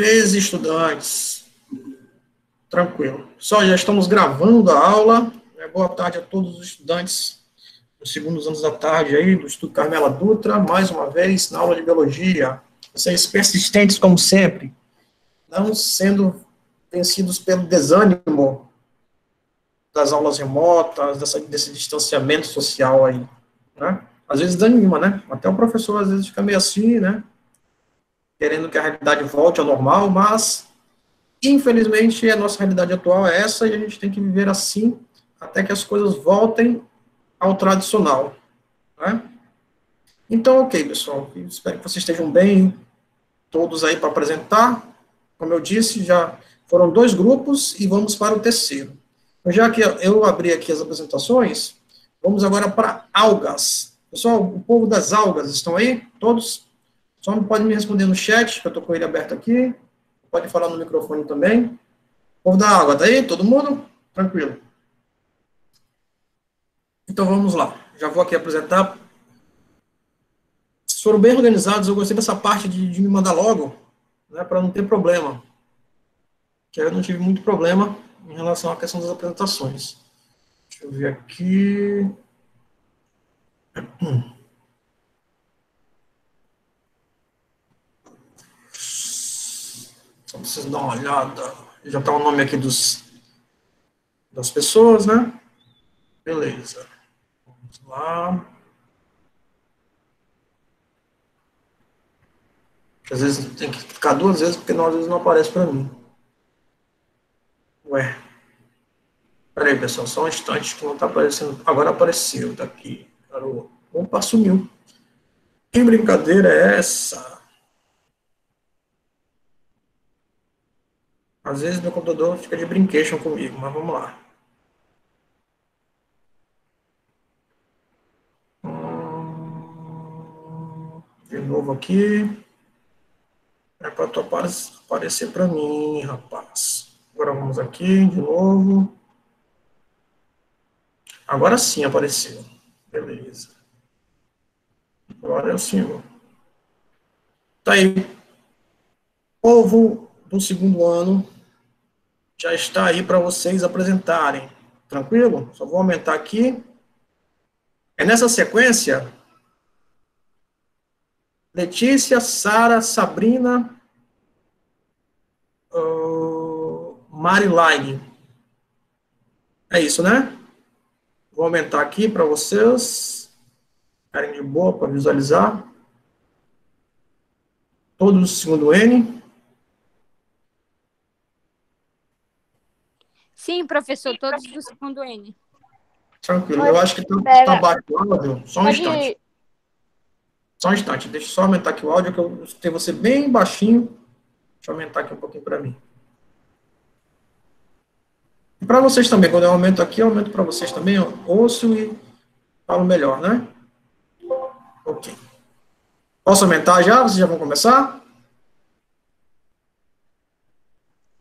13 estudantes. Tranquilo. Só já estamos gravando a aula. Boa tarde a todos os estudantes dos segundos anos da tarde aí, do Estudo Carmela Dutra, mais uma vez na aula de Biologia. Vocês persistentes como sempre, não sendo vencidos pelo desânimo das aulas remotas, desse distanciamento social aí, né? Às vezes desanima, né? Até o professor às vezes fica meio assim, né? Querendo que a realidade volte ao normal, mas infelizmente a nossa realidade atual é essa e a gente tem que viver assim até que as coisas voltem ao tradicional, né? Então, ok, pessoal, espero que vocês estejam bem, todos aí para apresentar. Como eu disse, já foram 2 grupos e vamos para o terceiro. Então, já que eu abri aqui as apresentações, vamos agora para algas. Pessoal, o povo das algas, estão aí? Todos? Só não pode me responder no chat, que eu estou com ele aberto aqui. Pode falar no microfone também. O povo da água, tá aí? Todo mundo? Tranquilo. Então, vamos lá. Já vou aqui apresentar. Foram bem organizados, eu gostei dessa parte de me mandar logo, né, para não ter problema. Que eu não tive muito problema em relação à questão das apresentações. Deixa eu ver aqui. Só preciso dar uma olhada. Já está o nome aqui das pessoas, né? Beleza. Vamos lá. Às vezes tem que ficar 2 vezes, porque às vezes não aparece para mim. Ué. Peraí, pessoal, só um instante que não está aparecendo. Agora apareceu, tá aqui. Opa, sumiu. Que brincadeira é essa? Às vezes meu computador fica de brincation comigo, mas vamos lá. De novo aqui. É para tu aparecer para mim, rapaz. Agora vamos aqui de novo. Agora sim apareceu. Beleza. Agora é o senhor. Tá aí. O povo do segundo ano já está aí para vocês apresentarem. Tranquilo? Só vou aumentar aqui. É nessa sequência: Letícia, Sara, Sabrina, Mariline. É isso, né? Vou aumentar aqui para vocês ficarem de boa para visualizar. Todos do segundo N. Sim, professor, todos do segundo N. Tranquilo. Eu acho que está baixo o áudio. Só um Pode... instante. Só um instante. Deixa eu só aumentar aqui o áudio, que eu escutei você bem baixinho. Deixa eu aumentar aqui um pouquinho para mim. E para vocês também, quando eu aumento aqui, eu aumento para vocês também. Eu ouço e falo melhor, né? Ok. Posso aumentar já? Vocês já vão começar?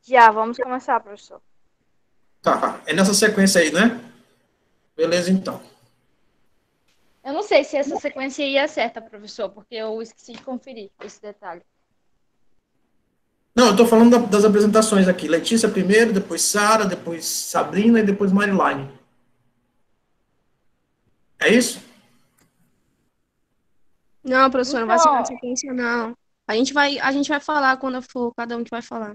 Já, vamos começar, professor. Tá, é nessa sequência aí, né? Beleza, então. Eu não sei se essa sequência aí é certa, professor, porque eu esqueci de conferir esse detalhe. Não, eu estou falando das apresentações aqui. Letícia primeiro, depois Sara, depois Sabrina e depois Mariline. É isso? Não, professor, não vai ser na sequência, não. A gente vai falar quando for cada um que vai falar.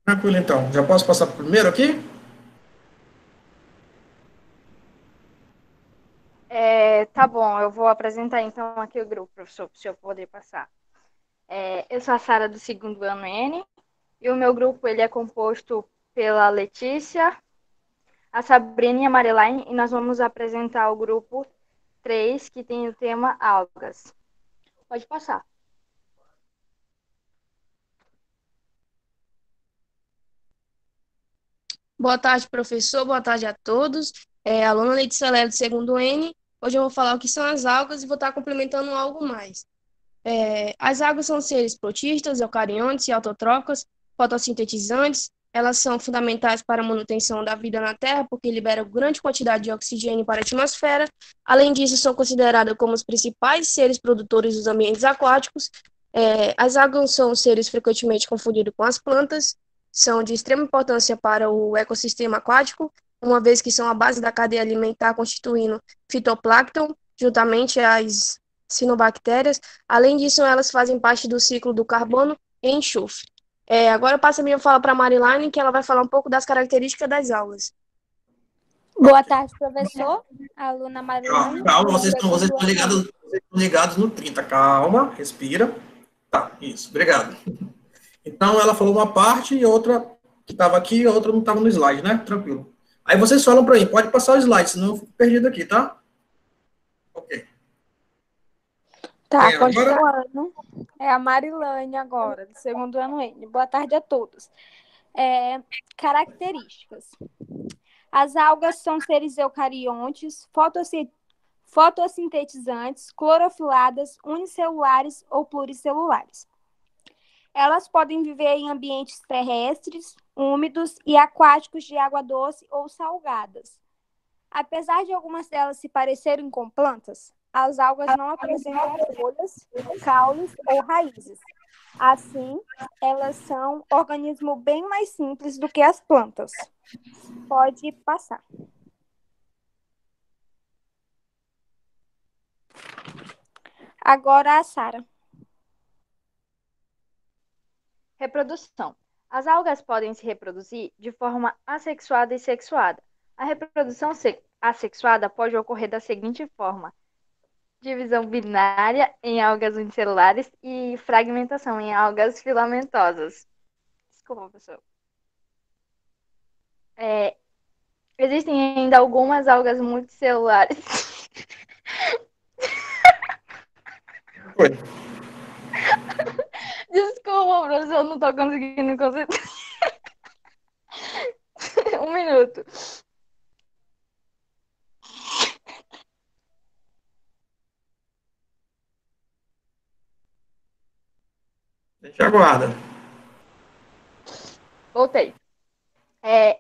Tranquilo, então. Já posso passar primeiro aqui? Tá bom, eu vou apresentar então aqui o grupo, professor, para o senhor poder passar. Eu sou a Sara do segundo ano N, e o meu grupo ele é composto pela Letícia, a Sabrina e a Mariline, e nós vamos apresentar o grupo 3, que tem o tema algas. Pode passar. Boa tarde, professor. Boa tarde a todos. Aluna Letícia Lelo, do segundo N. Hoje eu vou falar o que são as algas e vou estar complementando algo mais. As algas são seres protistas, eucariontes e autotróficas, fotossintetizantes. Elas são fundamentais para a manutenção da vida na Terra, porque liberam grande quantidade de oxigênio para a atmosfera. Além disso, são consideradas como os principais seres produtores dos ambientes aquáticos. As algas são seres frequentemente confundidos com as plantas, são de extrema importância para o ecossistema aquático, uma vez que são a base da cadeia alimentar, constituindo fitoplâncton, juntamente às cianobactérias. Além disso, elas fazem parte do ciclo do carbono e enxofre. Agora eu passo a minha fala para a Marilane, que ela vai falar um pouco das características das algas. Boa tarde, professor. Aluna Marilane. Calma, vocês estão ligados no 30. Calma, respira. Tá, isso, obrigado. Então, ela falou uma parte e outra que estava aqui e a outra não estava no slide, né? Tranquilo. Aí vocês falam para mim, pode passar o slide, senão eu fico perdido aqui, tá? Ok. Tá, continuando. É a Marilane agora, do segundo ano N. Boa tarde a todos. Características. As algas são seres eucariontes, fotossintetizantes, clorofiladas, unicelulares ou pluricelulares. Elas podem viver em ambientes terrestres, úmidos e aquáticos de água doce ou salgadas. Apesar de algumas delas se parecerem com plantas, as algas não apresentam folhas, caules ou raízes. Assim, elas são organismos bem mais simples do que as plantas. Pode passar. Agora a Sara. Reprodução. As algas podem se reproduzir de forma assexuada e sexuada. A reprodução assexuada pode ocorrer da seguinte forma: divisão binária em algas unicelulares e fragmentação em algas filamentosas. Desculpa, professor. Existem ainda algumas algas multicelulares. Foi. Desculpa, professor, eu não estou conseguindo concentrar. Um minuto. A gente aguarda. Voltei.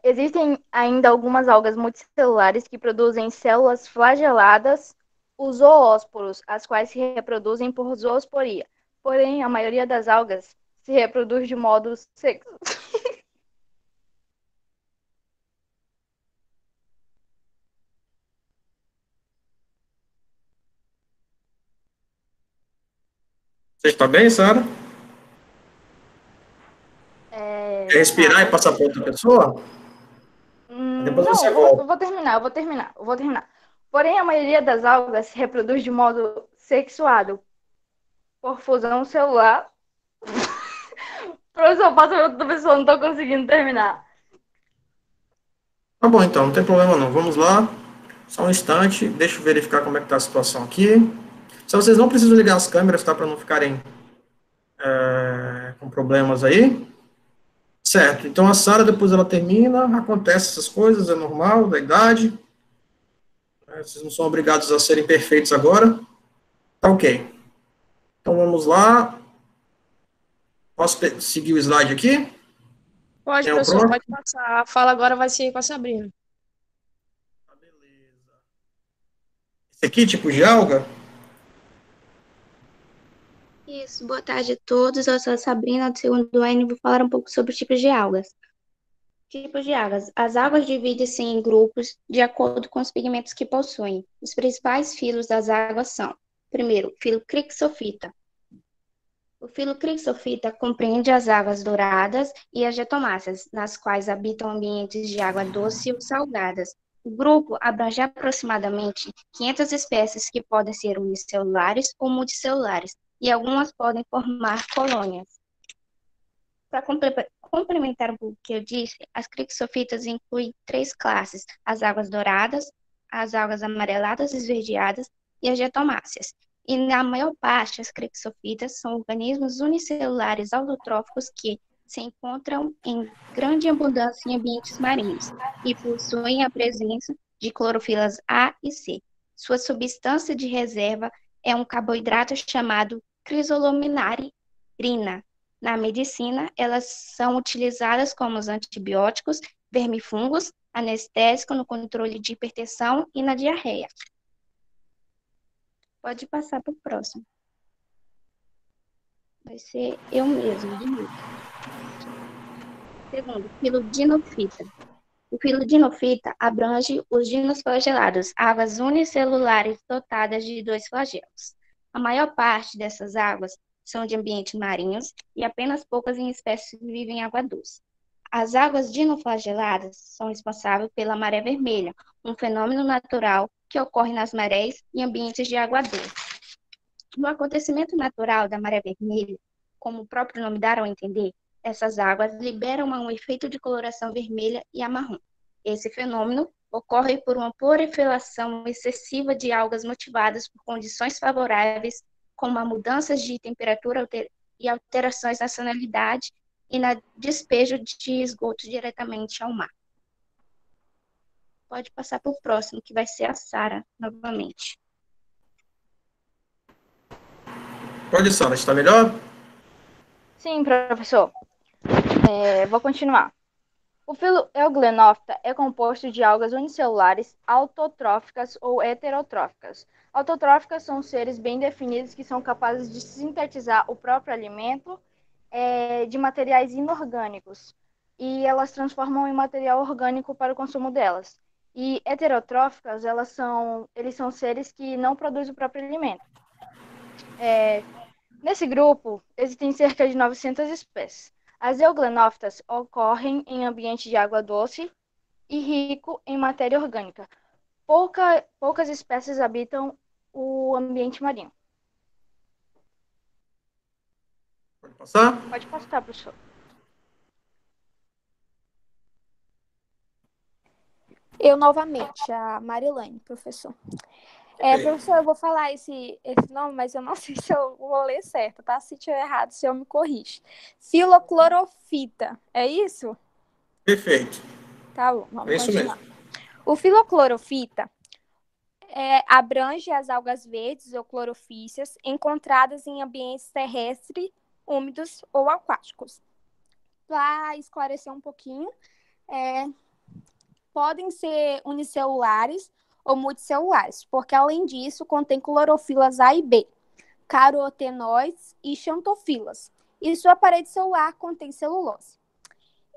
Existem ainda algumas algas multicelulares que produzem células flageladas, os zoósporos, as quais se reproduzem por zoosporia. Porém, a maioria das algas se reproduz de modo sexual. Você está bem, Sara? Quer respirar e passar para outra pessoa? Depois Não, você volta. eu vou terminar. Porém, a maioria das algas se reproduz de modo sexuado, por fusão celular. Professor, passa para outra pessoa, não estou conseguindo terminar. Tá bom, então, não tem problema não. Vamos lá. Só um instante, deixa eu verificar como é que está a situação aqui. Só vocês não precisam ligar as câmeras, tá? Para não ficarem com problemas aí. Certo, então a Sara, depois ela termina, acontece essas coisas, é normal, da idade. Vocês não são obrigados a serem perfeitos agora. Tá ok. Então vamos lá. Posso seguir o slide aqui? Pode, Tem o professor, próximo? pode passar. A fala agora vai ser com a Sabrina. Tá, beleza. Esse aqui, tipo de alga? Isso, boa tarde a todos. Eu sou a Sabrina, do segundo ano, e vou falar um pouco sobre os tipos de algas. Tipos de algas. As algas dividem-se em grupos de acordo com os pigmentos que possuem. Os principais filos das algas são: primeiro, filo Crixophyta. O filo Crixophyta compreende as algas douradas e as getomáceas, nas quais habitam ambientes de água doce ou salgadas. O grupo abrange aproximadamente 500 espécies que podem ser unicelulares ou multicelulares, e algumas podem formar colônias. Para complementar o que eu disse, as crixofitas incluem 3 classes: as algas douradas, as algas amareladas esverdeadas e as getomáceas. E na maior parte, as crixofitas são organismos unicelulares autotróficos que se encontram em grande abundância em ambientes marinhos e possuem a presença de clorofilas A e C. Sua substância de reserva é um carboidrato chamado crisolominarina. Na medicina, elas são utilizadas como os antibióticos, vermifungos, anestésico no controle de hipertensão e na diarreia. Pode passar para o próximo. Vai ser eu mesmo, de novo. Segundo, filo dinofita. O filo dinofita abrange os dinoflagelados, águas unicelulares dotadas de dois flagelos. A maior parte dessas águas são de ambientes marinhos e apenas poucas em espécies vivem em água doce. As águas dinoflageladas são responsáveis pela maré vermelha, um fenômeno natural que ocorre nas marés e ambientes de água doce. No acontecimento natural da maré vermelha, como o próprio nome dá a entender, essas águas liberam um efeito de coloração vermelha e marrom. Esse fenômeno ocorre por uma proliferação excessiva de algas motivadas por condições favoráveis, como a mudanças de temperatura e alterações na salinidade e na despejo de esgoto diretamente ao mar. Pode passar para o próximo, que vai ser a Sara, novamente. Pode, Sara, está melhor? Sim, professor. Vou continuar. O filo Euglenopta é composto de algas unicelulares autotróficas ou heterotróficas. Autotróficas são seres bem definidos que são capazes de sintetizar o próprio alimento de materiais inorgânicos e elas transformam em material orgânico para o consumo delas. E heterotróficas, eles são seres que não produzem o próprio alimento. Nesse grupo, existem cerca de 900 espécies. As euglenófitas ocorrem em ambiente de água doce e rico em matéria orgânica. Poucas espécies habitam o ambiente marinho. Pode passar? Pode passar, professor. Eu novamente, a Marilane, professor. Professor, eu vou falar esse nome, mas eu não sei se eu vou ler certo, tá? Se tiver errado, o senhor me corrige. Filoclorofita, é isso? Perfeito. Tá bom, vamos É isso continuar. mesmo. O filoclorofita abrange as algas verdes ou clorofícias encontradas em ambientes terrestres, úmidos ou aquáticos. Para esclarecer um pouquinho, podem ser unicelulares ou multicelulares, porque além disso contém clorofilas A e B, carotenoides e xantofilas, e sua parede celular contém celulose.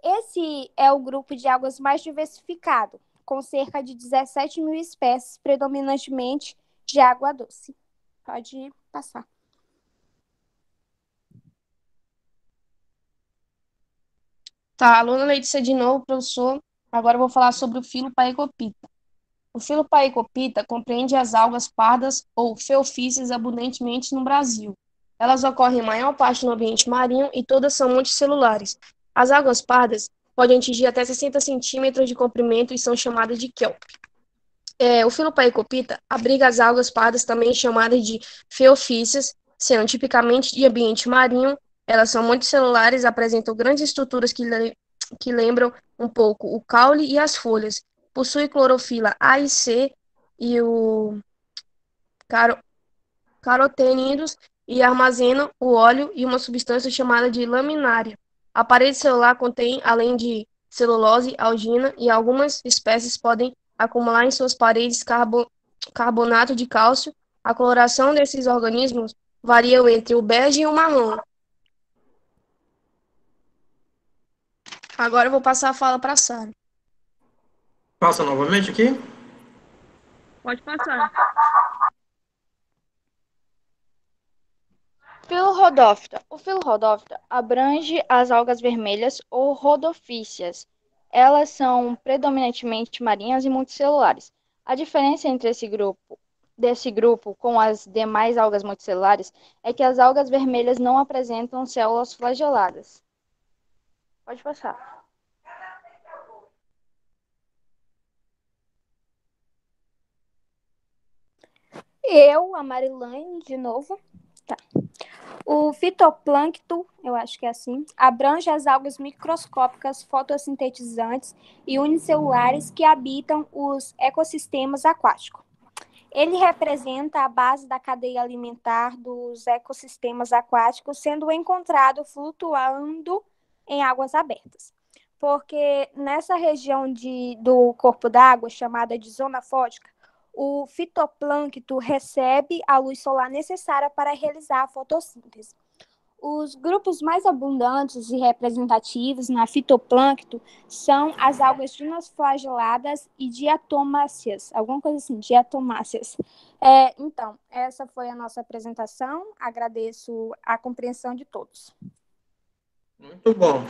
Esse é o grupo de algas mais diversificado, com cerca de 17 mil espécies, predominantemente de água doce. Pode passar. Tá, aluna Letícia de novo, professor. Agora eu vou falar sobre o filo Paecopita. O filo Paecopita compreende as algas pardas ou feofícias abundantemente no Brasil. Elas ocorrem em maior parte no ambiente marinho e todas são multicelulares. As algas pardas podem atingir até 60 centímetros de comprimento e são chamadas de kelp. O filo Paecopita abriga as algas pardas, também chamadas de feofícias, sendo tipicamente de ambiente marinho. Elas são multicelulares, apresentam grandes estruturas que lembram um pouco o caule e as folhas. Possui clorofila A e C e o carotenídeos e armazenam o óleo e uma substância chamada de laminária. A parede celular contém, além de celulose, algina e algumas espécies podem acumular em suas paredes carbonato de cálcio. A coloração desses organismos varia entre o bege e o marrom. Agora eu vou passar a fala para a Sara. Passa novamente aqui. Pode passar. Filo Rhodophyta. O filo Rhodophyta abrange as algas vermelhas ou rodopícias. Elas são predominantemente marinhas e multicelulares. A diferença entre desse grupo com as demais algas multicelulares é que as algas vermelhas não apresentam células flageladas. Pode passar. Eu, a Marilane, de novo. Tá. O fitoplâncton, eu acho que é assim, abrange as algas microscópicas fotossintetizantes e unicelulares que habitam os ecossistemas aquáticos. Ele representa a base da cadeia alimentar dos ecossistemas aquáticos, sendo encontrado flutuando em águas abertas. Porque nessa região do corpo d'água, chamada de zona fótica, o fitoplâncton recebe a luz solar necessária para realizar a fotossíntese. Os grupos mais abundantes e representativos na fitoplâncton são as algas dinoflageladas e diatomáceas, alguma coisa assim, diatomáceas. Então, essa foi a nossa apresentação. Agradeço a compreensão de todos. Muito bom.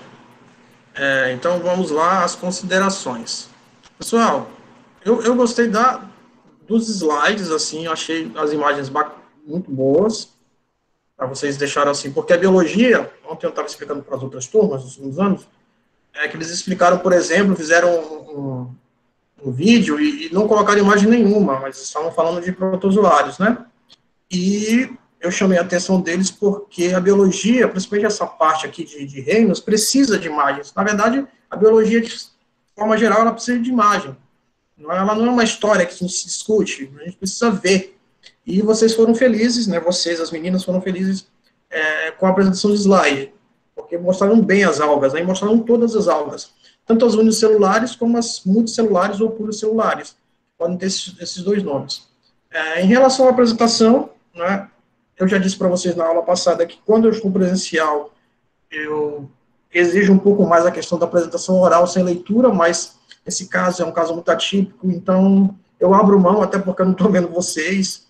Então, vamos lá às considerações. Pessoal, eu gostei dos slides, assim, eu achei as imagens muito boas, para vocês deixaram assim, porque a biologia, ontem eu estava explicando para as outras turmas, nos últimos anos, que eles explicaram, por exemplo, fizeram um vídeo e não colocaram imagem nenhuma, mas estavam falando de protozoários, né? E eu chamei a atenção deles porque a biologia, principalmente essa parte aqui de reinos, precisa de imagens. Na verdade, a biologia, de forma geral, ela precisa de imagem. Ela não é uma história que a gente se discute, a gente precisa ver. E vocês foram felizes, né? Vocês, as meninas, foram felizes com a apresentação de slide, porque mostraram bem as algas, né? Mostraram todas as algas, tanto as unicelulares como as multicelulares ou pluricelulares. Podem ter esses dois nomes. Em relação à apresentação, né, eu já disse para vocês na aula passada que quando eu estou presencial, eu exijo um pouco mais a questão da apresentação oral sem leitura, mas esse caso é um caso muito atípico, então eu abro mão, até porque eu não estou vendo vocês.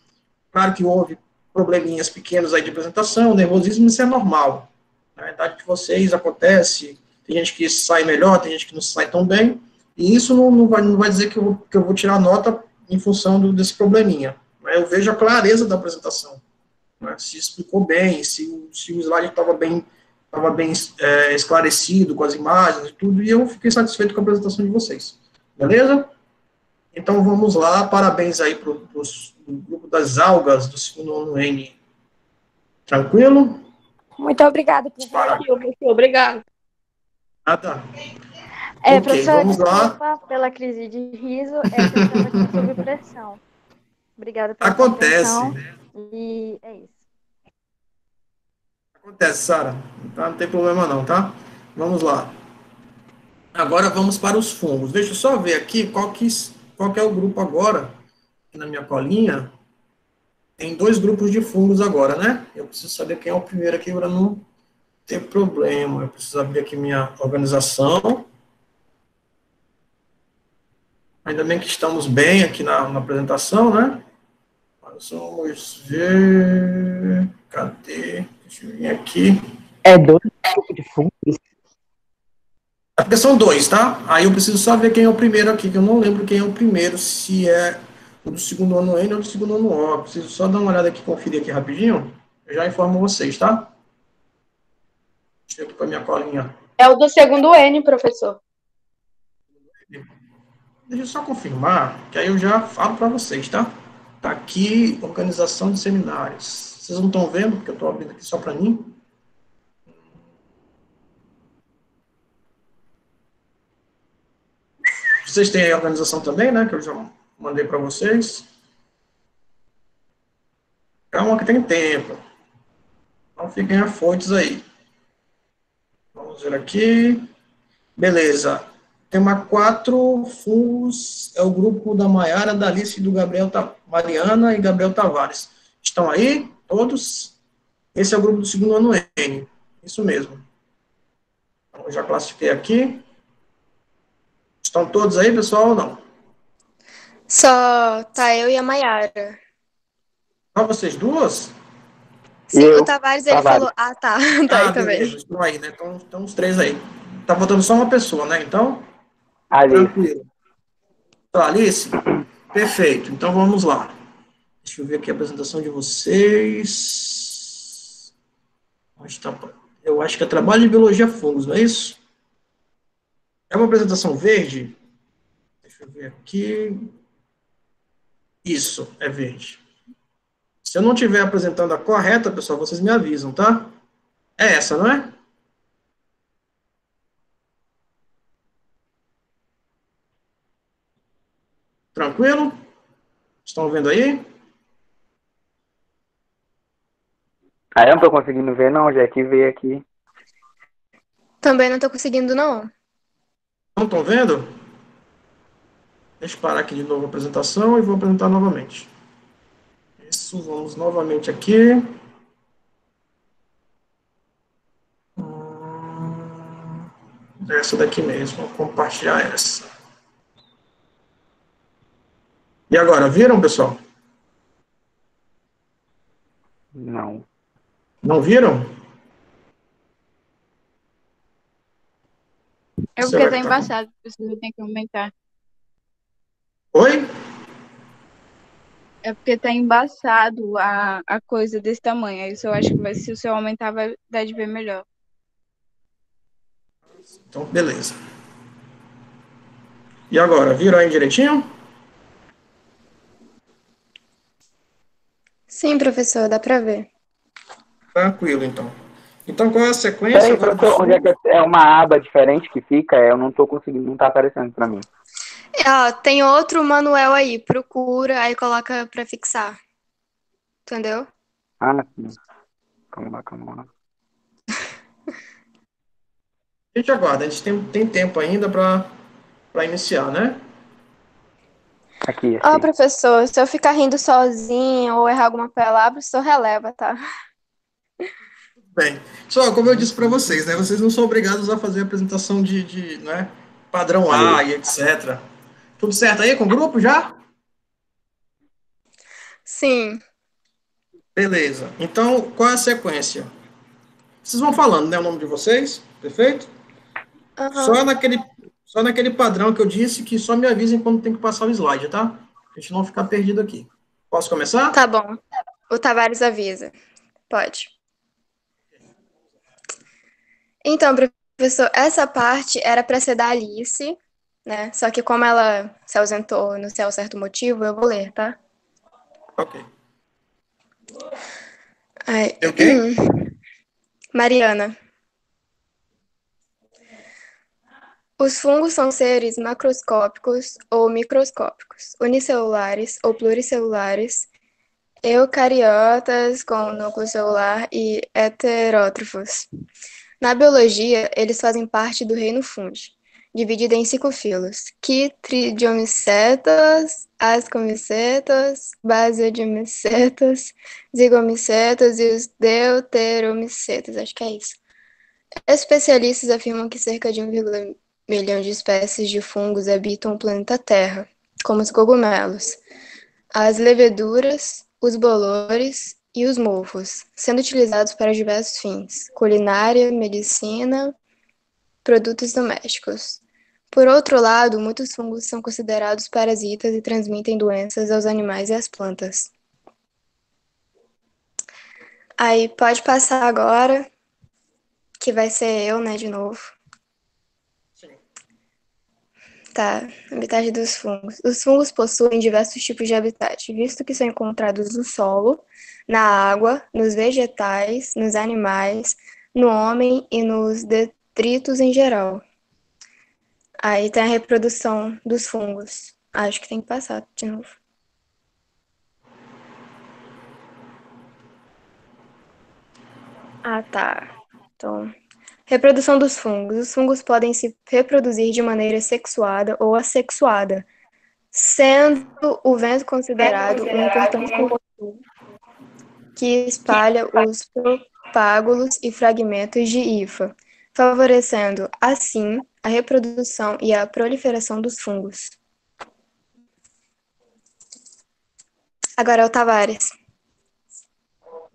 Claro que houve probleminhas pequenos aí de apresentação, nervosismo, isso é normal. Na verdade, de vocês acontece, tem gente que sai melhor, tem gente que não sai tão bem, e isso não vai dizer que eu vou tirar nota em função desse probleminha. Eu vejo a clareza da apresentação, né? Se explicou bem, se o slide estava bem esclarecido com as imagens e tudo, e eu fiquei satisfeito com a apresentação de vocês. Beleza? Então, vamos lá. Parabéns aí para o grupo das algas do segundo ano N. Tranquilo? Muito obrigada, professor. Obrigado. Nada. Professor, vamos lá. Desculpa pela crise de riso, que eu estava aqui sob pressão. Obrigada pela Acontece. E é isso. Acontece, Sara. Não tem problema não, tá? Vamos lá. Agora vamos para os fungos. Deixa eu só ver aqui qual que é o grupo agora. Aqui na minha colinha. Tem 2 grupos de fungos agora, né? Eu preciso saber quem é o primeiro aqui para não ter problema. Eu preciso abrir aqui minha organização. Ainda bem que estamos bem aqui na apresentação, né? Mas vamos ver... Cadê? Deixa eu vir aqui. 2 tipos de fungos? Porque são 2, tá? Aí eu preciso só ver quem é o primeiro aqui, que eu não lembro quem é o primeiro, se é o do segundo ano N ou do segundo ano O. Eu preciso só dar uma olhada aqui, conferir aqui rapidinho. Eu já informo vocês, tá? Deixa eu aqui com a minha colinha. É o do segundo N, professor. Deixa eu só confirmar, que aí eu já falo para vocês, tá? Tá aqui, organização de seminários. Vocês não estão vendo, porque eu estou abrindo aqui só para mim. Vocês têm aí a organização também, né? Que eu já mandei para vocês. Calma que tem tempo. Não fiquem afoitos aí. Vamos ver aqui. Beleza. Tema 4, fungos, é o grupo da Maiara, da Alice, do Gabriel, Mariana e Gabriel Tavares. Estão aí? Todos? Esse é o grupo do segundo ano N. Isso mesmo. Então, eu já classifiquei aqui. Estão todos aí, pessoal, ou não? Só tá eu e a Maiara. Só vocês duas? Sim, o Tavares, ele falou... Ah, tá. Tá aí também. Beleza, estão aí, né? Então, os 3 aí. Tá faltando só uma pessoa, né? Então, Alice. tranquilo. Alice? Perfeito. Então, vamos lá. Deixa eu ver aqui a apresentação de vocês. Eu acho que é trabalho de biologia fungos, não é isso? É uma apresentação verde? Deixa eu ver aqui. Isso, é verde. Se eu não estiver apresentando a correta, pessoal, vocês me avisam, tá? É essa, não é? Tranquilo? Estão vendo aí? Eu não tô conseguindo ver, não, já que veio aqui. Também não tô conseguindo, não. Não estão vendo? Deixa eu parar aqui de novo a apresentação e vou apresentar novamente. Isso, vamos novamente aqui. Essa daqui mesmo, vou compartilhar essa. E agora, viram, pessoal? Não. Não viram? É porque tá embaçado, precisa ter que aumentar. Oi? É porque tá embaçado a coisa desse tamanho. Aí eu acho que se o seu aumentar, vai dar de ver melhor. Então, beleza. E agora, viram aí direitinho? Sim, professor, dá para ver. Tranquilo, então. Então, qual é a sequência Peraí, agora do professor, onde é fundo? que é uma aba diferente que fica? Eu não tô conseguindo, não tá aparecendo pra mim. Ó, tem outro manual aí, procura, aí coloca para fixar. Entendeu? Ah, sim. Calma lá. A gente aguarda, a gente tem tempo ainda para iniciar, né? Aqui, Ó, achei. professor, se eu ficar rindo sozinho ou errar alguma palavra, o senhor releva, tá? Bem, só como eu disse para vocês, né? Vocês não são obrigados a fazer a apresentação né, padrão A Aí. e etc. Tudo certo aí com o grupo já? Sim. Beleza. Então, qual é a sequência? Vocês vão falando, né, o nome de vocês, perfeito? Aham. Só naquele padrão que eu disse, que só me avisem quando tem que passar o slide, tá? Pra gente não ficar perdido aqui. Posso começar? Tá bom. O Tavares avisa. Pode. Então, professor, essa parte era para ser da Alice, né? Só que como ela se ausentou no sei certo motivo, eu vou ler, tá? Ok. Ai. Eu quem? Mariana. Os fungos são seres macroscópicos ou microscópicos, unicelulares ou pluricelulares, eucariotas com núcleo celular e heterótrofos. Na biologia, eles fazem parte do reino Fungi, dividido em 5 filos: Chytridiomycetas, Ascomycetas, Basidiomycetas, Zygomycetas e os Deuteromycetas. Acho que é isso. Especialistas afirmam que cerca de 1,1 milhão de espécies de fungos habitam o planeta Terra, como os cogumelos, as leveduras, os bolores e os mofos, sendo utilizados para diversos fins: culinária, medicina, produtos domésticos. Por outro lado, muitos fungos são considerados parasitas e transmitem doenças aos animais e às plantas. Aí pode passar agora, que vai ser eu, né, de novo. Tá, habitat dos fungos. Os fungos possuem diversos tipos de habitat, visto que são encontrados no solo, na água, nos vegetais, nos animais, no homem e nos detritos em geral. Aí tem a reprodução dos fungos. Acho que tem que passar de novo. Ah, tá. Então, reprodução dos fungos. Os fungos podem se reproduzir de maneira sexuada ou assexuada, sendo o vento considerado um importante composto que espalha os propágulos e fragmentos de hifa, favorecendo, assim, a reprodução e a proliferação dos fungos. Agora é o Tavares.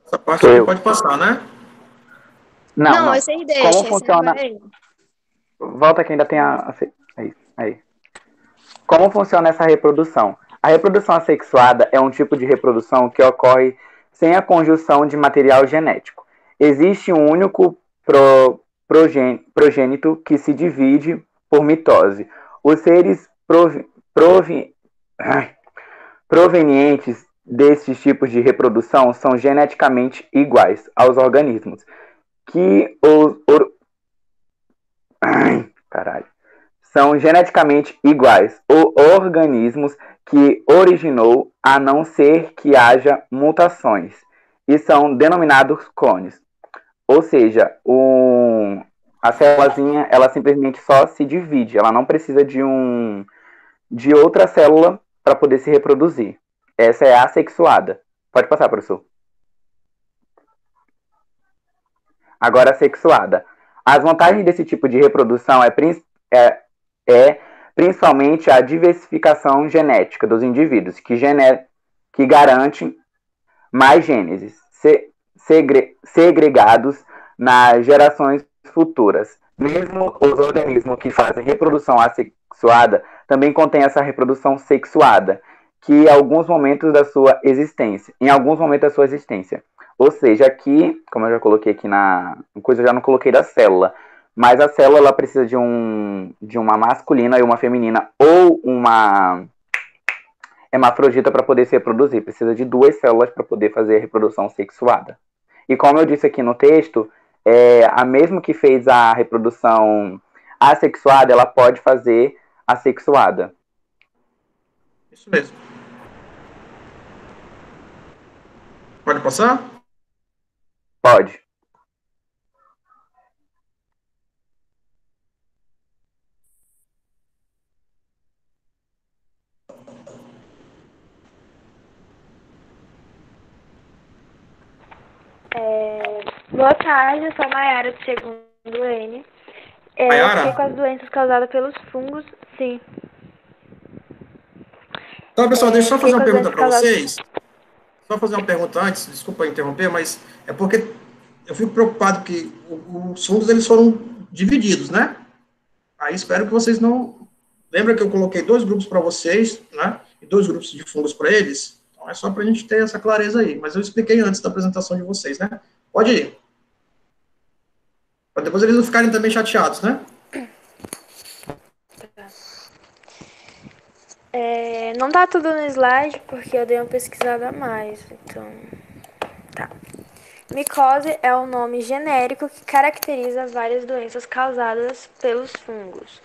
Essa parte não pode passar, né? Não, esse aí deixa. Como funciona? Volta que ainda tem aí. Como funciona essa reprodução? A reprodução assexuada é um tipo de reprodução que ocorre sem a conjunção de material genético. Existe um único progênito que se divide por mitose. Os seres provenientes desses tipos de reprodução são geneticamente iguais aos organismos são geneticamente iguais ou organismos que originou, a não ser que haja mutações, e são denominados clones. Ou seja, a célulazinha, ela simplesmente só se divide, ela não precisa de outra célula para poder se reproduzir. Essa é a assexuada. Pode passar, professor. Agora, a sexuada. As vantagens desse tipo de reprodução é principalmente a diversificação genética dos indivíduos, que garante mais genes segregados nas gerações futuras. Mesmo os organismos que fazem reprodução assexuada também contêm essa reprodução sexuada, que em alguns momentos da sua existência. Ou seja, aqui, como eu já coloquei aqui na coisa, eu já não coloquei da célula, mas a célula ela precisa de uma masculina e uma feminina ou uma hermafrodita para poder se reproduzir. Precisa de 2 células para poder fazer a reprodução sexuada. E como eu disse aqui no texto, a mesma que fez a reprodução assexuada, ela pode fazer a sexuada. Isso mesmo. Pode passar? Pode. Boa tarde, eu sou a Mayara do segundo N. Eu Mayara? fiquei com as doenças causadas pelos fungos, sim. Tá, pessoal, deixa eu só fazer uma fiquei com as pergunta para doenças vocês. Só fazer uma pergunta antes, desculpa interromper, mas é porque eu fico preocupado que os fungos eles foram divididos, né? Aí espero que vocês não... Lembra que eu coloquei 2 grupos para vocês, né? E 2 grupos de fungos para eles? Então é só para a gente ter essa clareza aí. Mas eu expliquei antes da apresentação de vocês, né? Pode ir. Para depois eles não ficarem também chateados, né? Não tá tudo no slide porque eu dei uma pesquisada a mais, então... Tá. Micose é o nome genérico que caracteriza várias doenças causadas pelos fungos.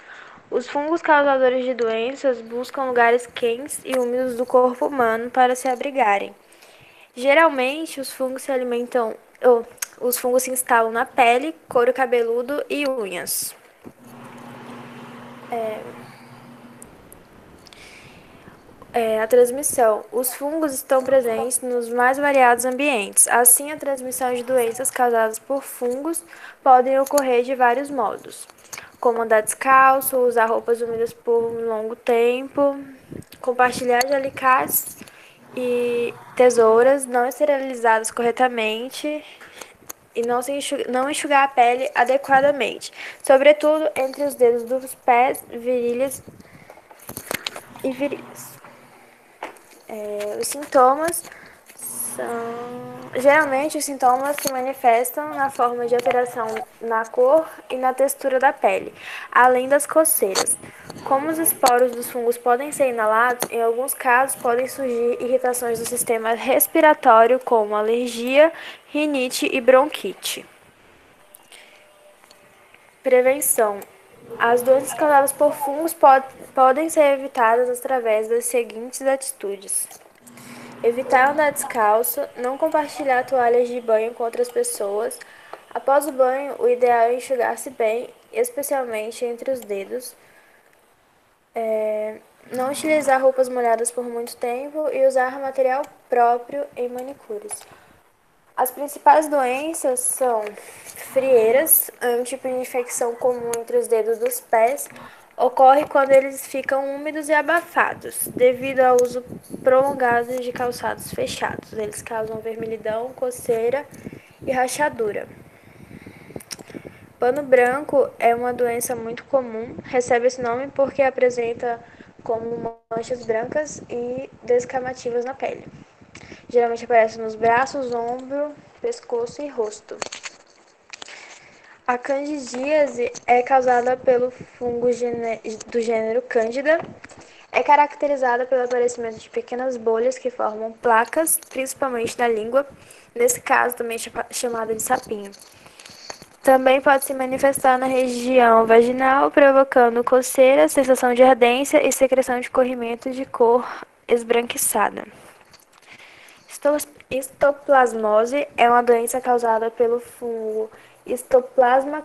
Os fungos causadores de doenças buscam lugares quentes e úmidos do corpo humano para se abrigarem. Geralmente, os fungos se instalam na pele, couro cabeludo e unhas. A transmissão. Os fungos estão presentes nos mais variados ambientes. Assim, a transmissão de doenças causadas por fungos podem ocorrer de vários modos, como andar descalço, usar roupas úmidas por um longo tempo, compartilhar de alicates e tesouras não esterilizadas corretamente e não enxugar a pele adequadamente, sobretudo entre os dedos dos pés, virilhas e virilhas. Os sintomas geralmente os sintomas se manifestam na forma de alteração na cor e na textura da pele, além das coceiras. Como os esporos dos fungos podem ser inalados, em alguns casos podem surgir irritações do sistema respiratório, como alergia, rinite e bronquite. Prevenção. As doenças causadas por fungos podem ser evitadas através das seguintes atitudes: evitar andar descalço, não compartilhar toalhas de banho com outras pessoas. Após o banho, o ideal é enxugar-se bem, especialmente entre os dedos. Não utilizar roupas molhadas por muito tempo e usar material próprio em manicures. As principais doenças são frieiras, um tipo de infecção comum entre os dedos dos pés. Ocorre quando eles ficam úmidos e abafados, devido ao uso prolongado de calçados fechados. Eles causam vermelhidão, coceira e rachadura. Pano branco é uma doença muito comum, recebe esse nome porque apresenta como manchas brancas e descamativas na pele. Geralmente aparece nos braços, ombro, pescoço e rosto. A candidíase é causada pelo fungo do gênero Candida. É caracterizada pelo aparecimento de pequenas bolhas que formam placas, principalmente na língua, nesse caso também chamada de sapinho. Também pode se manifestar na região vaginal, provocando coceira, sensação de ardência e secreção de corrimento de cor esbranquiçada. Histoplasmose é uma doença causada pelo fungo Histoplasma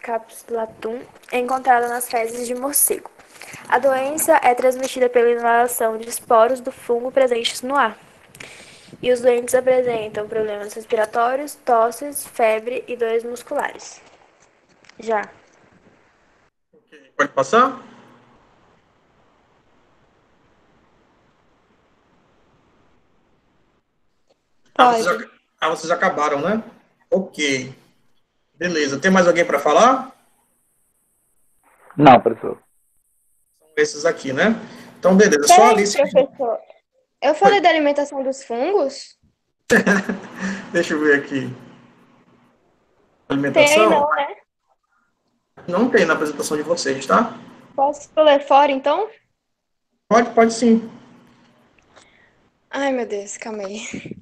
capsulatum, encontrada nas fezes de morcego. A doença é transmitida pela inalação de esporos do fungo presentes no ar. E os doentes apresentam problemas respiratórios, tosses, febre e dores musculares. Já. Pode passar? Pode. Vocês acabaram, né? Ok. Beleza. Tem mais alguém para falar? Não, professor. São esses aqui, né? Então, beleza. Só a Peraí, lista. professor. Eu falei da alimentação dos fungos? Deixa eu ver aqui. Tem Alimentação? não, né? Não tem na apresentação de vocês, tá? Posso ler fora, então? Pode sim. Ai, meu Deus, calma aí.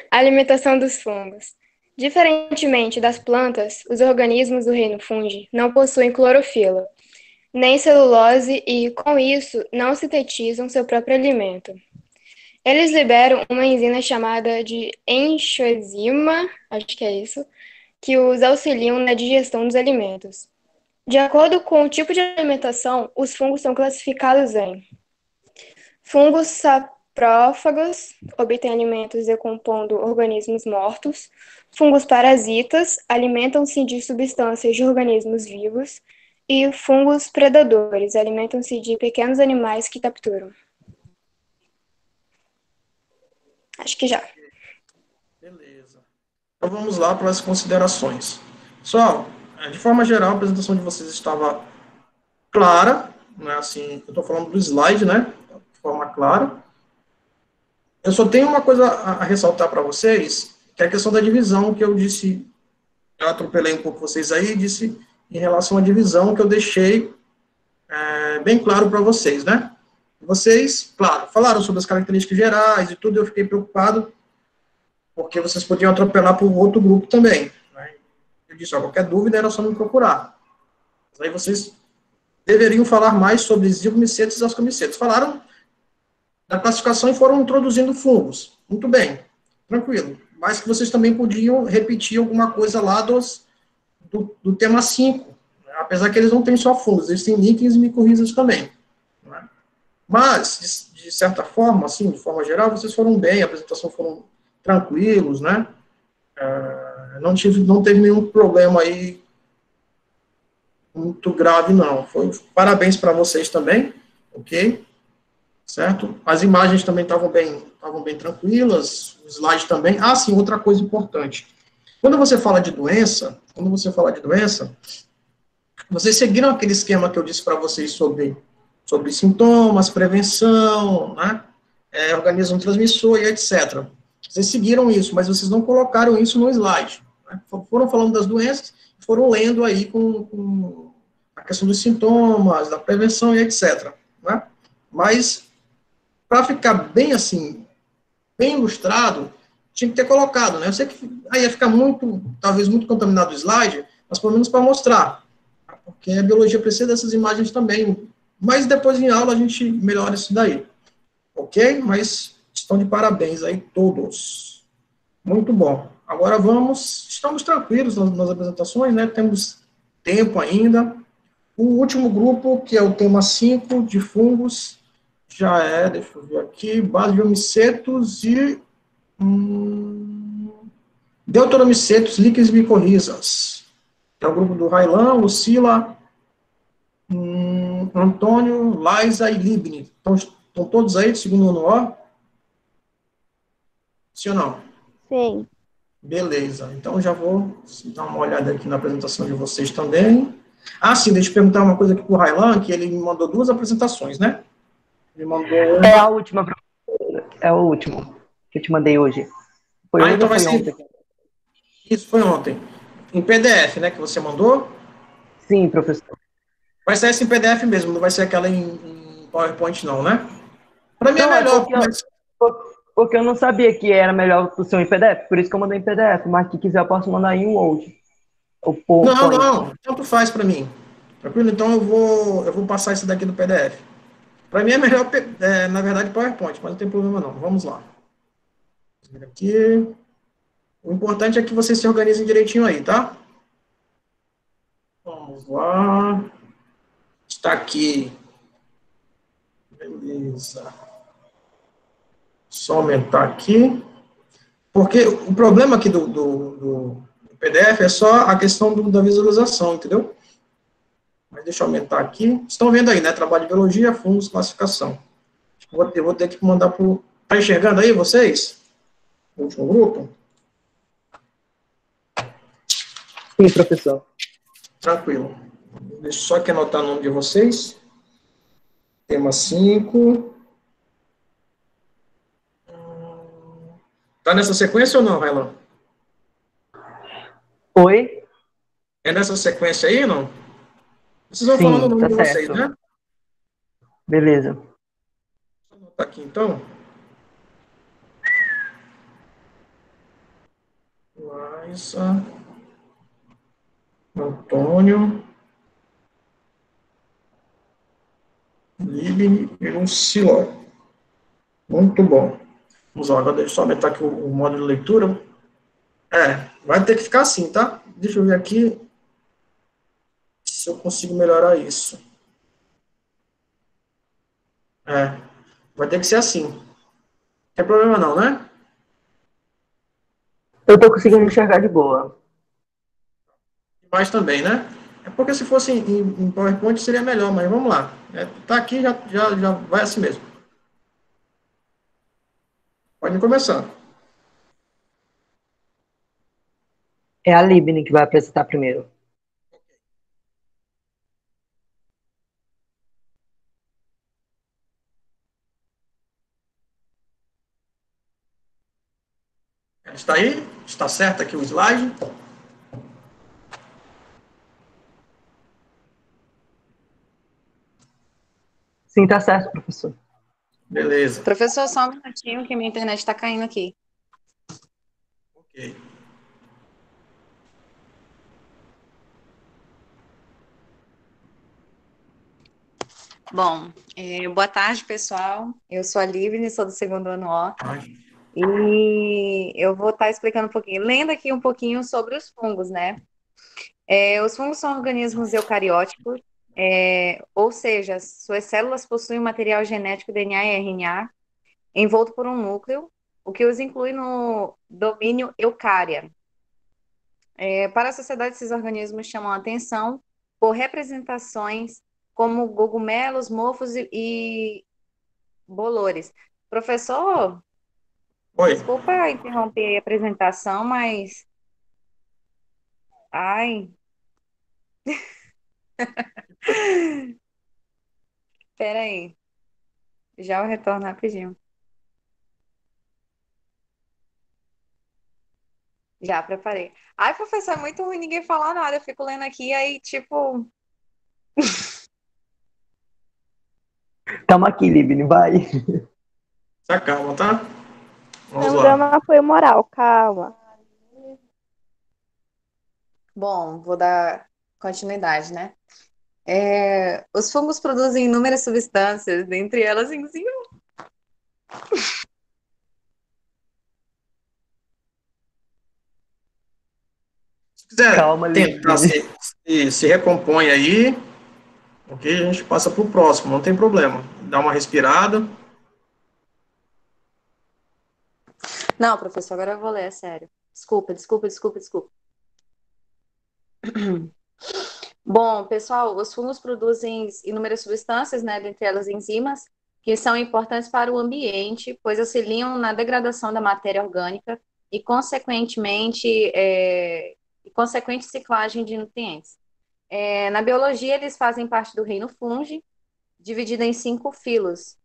Alimentação dos fungos. Diferentemente das plantas, os organismos do reino fungi não possuem clorofila, nem celulose e, com isso, não sintetizam seu próprio alimento. Eles liberam uma enzima chamada de enxoenzima, acho que é isso, que os auxiliam na digestão dos alimentos. De acordo com o tipo de alimentação, os fungos são classificados em fungos saprófagos, obtêm alimentos decompondo organismos mortos. Fungos parasitas, alimentam-se de substâncias de organismos vivos. E fungos predadores, alimentam-se de pequenos animais que capturam. Acho que já. Beleza. Então vamos lá para as considerações. Pessoal, de forma geral, a apresentação de vocês estava clara, né? Assim, eu estou falando do slide, né? De forma clara. Eu só tenho uma coisa a ressaltar para vocês, que é a questão da divisão, que eu disse, eu atropelei um pouco vocês aí, disse em relação à divisão que eu deixei bem claro para vocês, né? Vocês, claro, falaram sobre as características gerais e tudo, eu fiquei preocupado, porque vocês podiam atropelar para o outro grupo também. Né? Eu disse, ó, qualquer dúvida era só me procurar. Mas aí vocês deveriam falar mais sobre zigomicetos e ascomicetos. Falaram da classificação e foram introduzindo fungos. Muito bem, tranquilo. Mas que vocês também podiam repetir alguma coisa lá do tema 5. Né? Apesar que eles não têm só fungos, eles têm líquens e micorrizas também. Né? Mas, de certa forma, assim, de forma geral, vocês foram bem, a apresentação foram tranquilos, né? Não teve nenhum problema aí muito grave, não. Parabéns para vocês também, ok? Certo? As imagens também estavam bem tranquilas, os slides também. Ah, sim, outra coisa importante. Quando você fala de doença, vocês seguiram aquele esquema que eu disse para vocês sobre sintomas, prevenção, né? Organismo transmissor e etc. Vocês seguiram isso, mas vocês não colocaram isso no slide. Né? Foram falando das doenças, foram lendo aí com a questão dos sintomas, da prevenção e etc. Né? Mas, para ficar bem assim, bem ilustrado, tinha que ter colocado, né? Eu sei que aí ia ficar talvez muito contaminado o slide, mas pelo menos para mostrar. Porque a biologia precisa dessas imagens também. Mas depois em aula a gente melhora isso daí. Ok? Mas estão de parabéns aí todos. Muito bom. Agora estamos tranquilos nas apresentações, né? Temos tempo ainda. O último grupo, que é o tema 5 de fungos, já deixa eu ver aqui, basiomicetos e deuteromicetos, líquens e micorrizas. É o grupo do Railan, Lucila, Antônio, Laisa e Libni. Estão todos aí, do segundo ano O? Sim ou não? Sim. Beleza. Então, já vou dar uma olhada aqui na apresentação de vocês também. Ah, sim, deixa eu perguntar uma coisa aqui para o Railan, que ele me mandou 2 apresentações, né? Ele mandou... É a última, professor. É o último que eu te mandei hoje. Foi hoje então ou foi vai ontem? ser... Isso, foi ontem. Em PDF, né, que você mandou? Sim, professor. Vai ser essa em PDF mesmo, não vai ser aquela em PowerPoint não, né? Para mim Não, é melhor. Porque eu não sabia que era melhor o seu em PDF, por isso que eu mandei em PDF, mas se quiser eu posso mandar em Word. Não, tanto faz para mim. Tranquilo? Então eu vou passar isso daqui do PDF. Para mim é melhor, na verdade, PowerPoint, mas não tem problema não. Vamos lá. Aqui. O importante é que vocês se organizem direitinho aí, tá? Vamos lá. Está aqui. Beleza. Só aumentar aqui. Porque o problema aqui do PDF é só a questão da visualização, entendeu? Mas deixa eu aumentar aqui. Estão vendo aí, né? Trabalho de biologia, fungos, classificação. Eu vou ter que mandar para o... Está enxergando aí, vocês? O último grupo? Sim, professor. Tranquilo. Deixa eu só aqui anotar o nome de vocês. Tema 5. Está nessa sequência ou não, Railan? Oi? É nessa sequência aí, não? Vocês vão falando o nome tá de vocês, certo. né? Beleza. Vou anotar aqui, então. Laísa, Antônio, Libni e Lucila. Muito bom. Vamos lá, agora deixa eu só aumentar aqui o modo de leitura. Vai ter que ficar assim, tá? Deixa eu ver aqui se eu consigo melhorar isso. Vai ter que ser assim. Não tem problema não, né? Eu tô conseguindo enxergar de boa. Mas também, né? É porque se fosse em PowerPoint seria melhor, mas vamos lá. Tá aqui, já vai assim mesmo. Pode começar. É a Libni que vai apresentar primeiro. Está aí? Está certo aqui o slide? Sim, tá certo, professor. Beleza. Professor, só um minutinho que minha internet está caindo aqui. Ok. Bom, boa tarde, pessoal. Eu sou a Livne, sou do segundo ano O. E eu vou estar explicando um pouquinho, lendo aqui um pouquinho sobre os fungos, né? Os fungos são organismos eucarióticos, ou seja, suas células possuem material genético DNA e RNA envolto por um núcleo, o que os inclui no domínio eucária. Para a sociedade, esses organismos chamam a atenção por representações como cogumelos, mofos e bolores. Professor, Oi. desculpa interromper a apresentação, mas... Ai... Espera aí. Já eu retorno rapidinho. Já preparei. Ai, professor, é muito ruim ninguém falar nada. Eu fico lendo aqui, aí, tipo... Tamo aqui, Libni, vai. Tá, calma, tá? Vamos Não lá. dando apoio moral, calma. Bom, vou dar continuidade, né? Os fungos produzem inúmeras substâncias, dentre elas enzimas. Se quiser Calma, tentar se recompõe aí, ok? A gente passa para o próximo, não tem problema. Dá uma respirada. Não, professor, agora eu vou ler, é sério. Desculpa. Bom, pessoal, os fungos produzem inúmeras substâncias, né, dentre elas enzimas, que são importantes para o ambiente, pois auxiliam na degradação da matéria orgânica e, consequente ciclagem de nutrientes. Na biologia, eles fazem parte do reino fungi, dividido em 5 filos.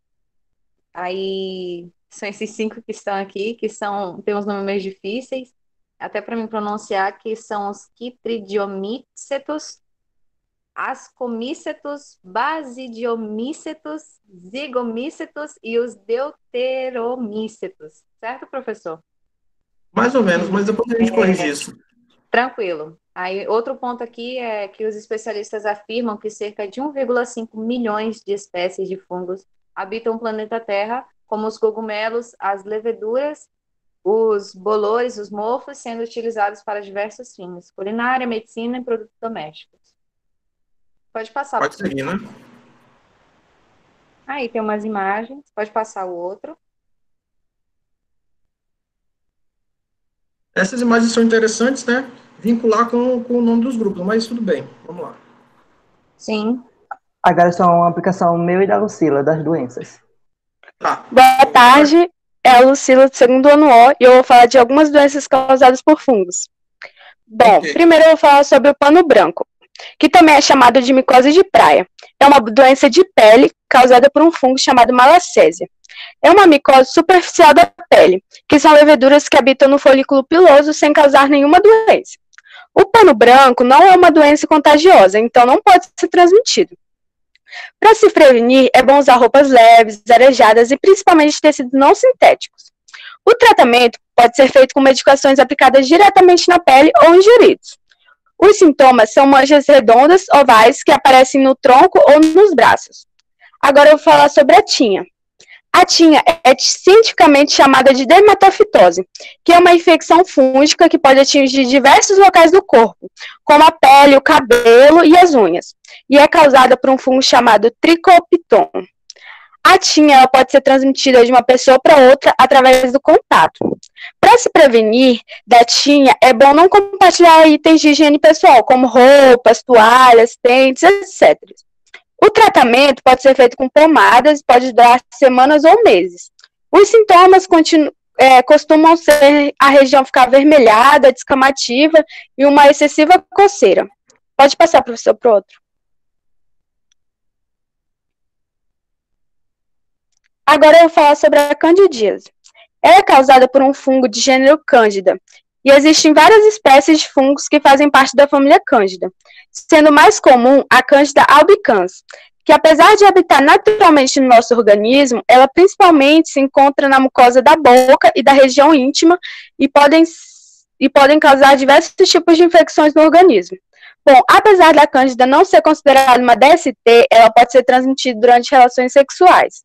Aí, são esses 5 que estão aqui, tem uns nomes meio difíceis, até para mim pronunciar, que são os Chytridiomycetos, Ascomycetos, Basidiomycetos, Zygomycetos e os Deuteromycetos. Certo, professor? Mais ou menos, mas depois a gente corrige isso. Tranquilo. Aí, outro ponto aqui é que os especialistas afirmam que cerca de 1,5 milhões de espécies de fungos habitam o planeta Terra, como os cogumelos, as leveduras, os bolores, os mofos, sendo utilizados para diversos fins, culinária, medicina e produtos domésticos. Pode passar. Pode seguir, né? Aí tem umas imagens. Pode passar o outro. Essas imagens são interessantes, né? Vincular com o nome dos grupos, mas tudo bem, vamos lá. Sim. Agora só uma aplicação meu e da Lucila, das doenças. Tá. Boa tarde, é a Lucila do segundo ano O e eu vou falar de algumas doenças causadas por fungos. Bom, primeiro eu vou falar sobre o pano branco, que também é chamado de micose de praia. É uma doença de pele causada por um fungo chamado malacésia. É uma micose superficial da pele, que são leveduras que habitam no folículo piloso sem causar nenhuma doença. O pano branco não é uma doença contagiosa, então não pode ser transmitido. Para se prevenir, é bom usar roupas leves, arejadas e principalmente tecidos não sintéticos. O tratamento pode ser feito com medicações aplicadas diretamente na pele ou ingeridos. Os sintomas são manchas redondas, ovais, que aparecem no tronco ou nos braços. Agora eu vou falar sobre a tinha. A tinha é cientificamente chamada de dermatofitose, que é uma infecção fúngica que pode atingir diversos locais do corpo, como a pele, o cabelo e as unhas, e é causada por um fungo chamado Trichopiton. A tinha ela pode ser transmitida de uma pessoa para outra através do contato. Para se prevenir da tinha, é bom não compartilhar itens de higiene pessoal, como roupas, toalhas, dentes, etc. O tratamento pode ser feito com pomadas, pode durar semanas ou meses. Os sintomas costumam ser a região ficar avermelhada, descamativa e uma excessiva coceira. Pode passar, professor, para o outro. Agora eu vou falar sobre a candidíase. Ela é causada por um fungo de gênero Cândida, e existem várias espécies de fungos que fazem parte da família Cândida, sendo mais comum a Cândida albicans, que apesar de habitar naturalmente no nosso organismo, ela principalmente se encontra na mucosa da boca e da região íntima e podem causar diversos tipos de infecções no organismo. Bom, apesar da Cândida não ser considerada uma DST, ela pode ser transmitida durante relações sexuais.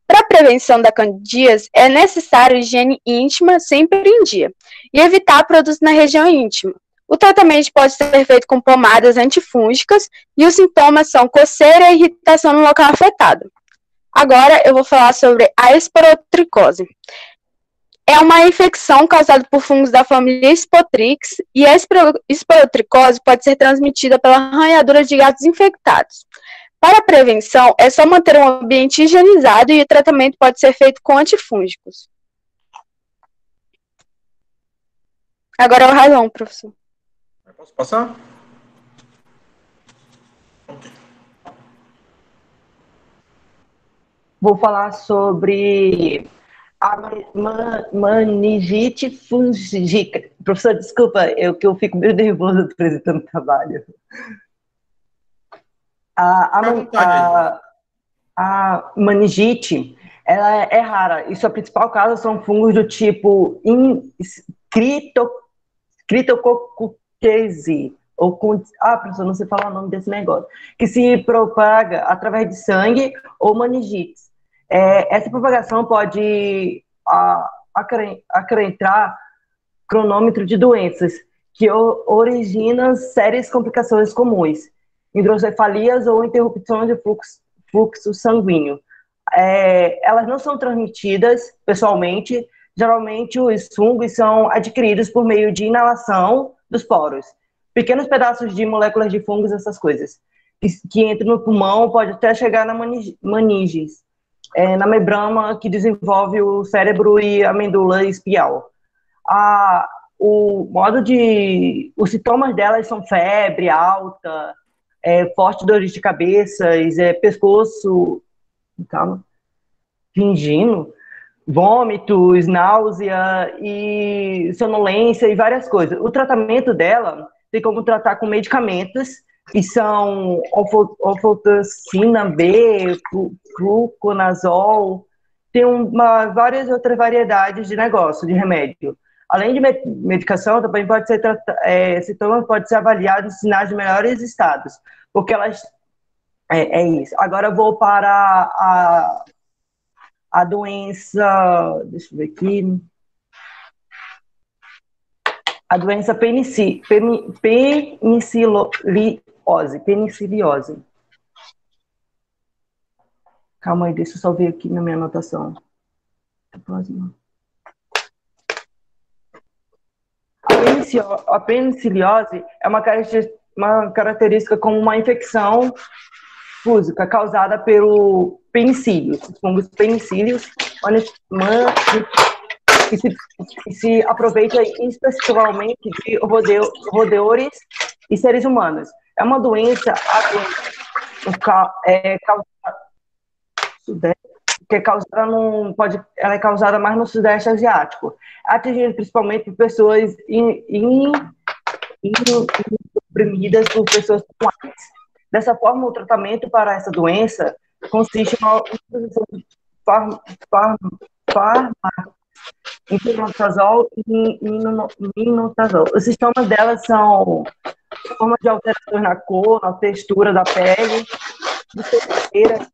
Para a prevenção da candidíase, é necessário higiene íntima sempre em dia e evitar produtos na região íntima. O tratamento pode ser feito com pomadas antifúngicas e os sintomas são coceira e irritação no local afetado. Agora eu vou falar sobre a esporotricose. É uma infecção causada por fungos da família Spotrix e a esporotricose pode ser transmitida pela arranhadura de gatos infectados. Para a prevenção, é só manter um ambiente higienizado e o tratamento pode ser feito com antifúngicos. Agora é o razão, professor. Posso passar? Vou falar sobre a meningite fúngica. Professor, desculpa, que eu fico meio nervoso apresentando trabalho. A meningite, ela é rara, e sua principal causa são fungos do tipo Cryptococcus, professor, não sei falar o nome desse negócio, que se propaga através de sangue ou meningites. Essa propagação pode acrescentar cronômetro de doenças, que originam sérias complicações comuns, hidrocefalias ou interrupções de fluxo sanguíneo. Elas não são transmitidas pessoalmente. Geralmente os fungos são adquiridos por meio de inalação dos poros. Pequenos pedaços de moléculas de fungos, essas coisas, que entram no pulmão, pode até chegar na meninges, na membrana que desenvolve o cérebro e a medula espinhal. Os sintomas delas são febre alta, forte dores de cabeça, pescoço, ringino, vômitos, náusea e sonolência e várias coisas. O tratamento dela tem como tratar com medicamentos, que são ofloxacina B, fluconazol, tem várias outras variedades de negócio, de remédio. Além de medicação, também pode ser sintomas pode ser avaliado em sinais de melhores estados, porque elas isso. Agora eu vou para a doença, deixa eu ver aqui, a doença peniciliose. Calma aí, deixa eu só ver aqui na minha anotação. Próxima. A peniciliose é uma característica como uma infecção fúngica causada pelo penicílios, os fungos penicílios, que se aproveita especialmente de roedores e seres humanos. É uma doença ela é causada mais no Sudeste Asiático, atingindo principalmente por pessoas oprimidas por pessoas com AIDS. Dessa forma, o tratamento para essa doença consiste em uma utilização de fármacos, inotazol. Os sintomas delas são formas de alterações na cor, na textura da pele, de coceira.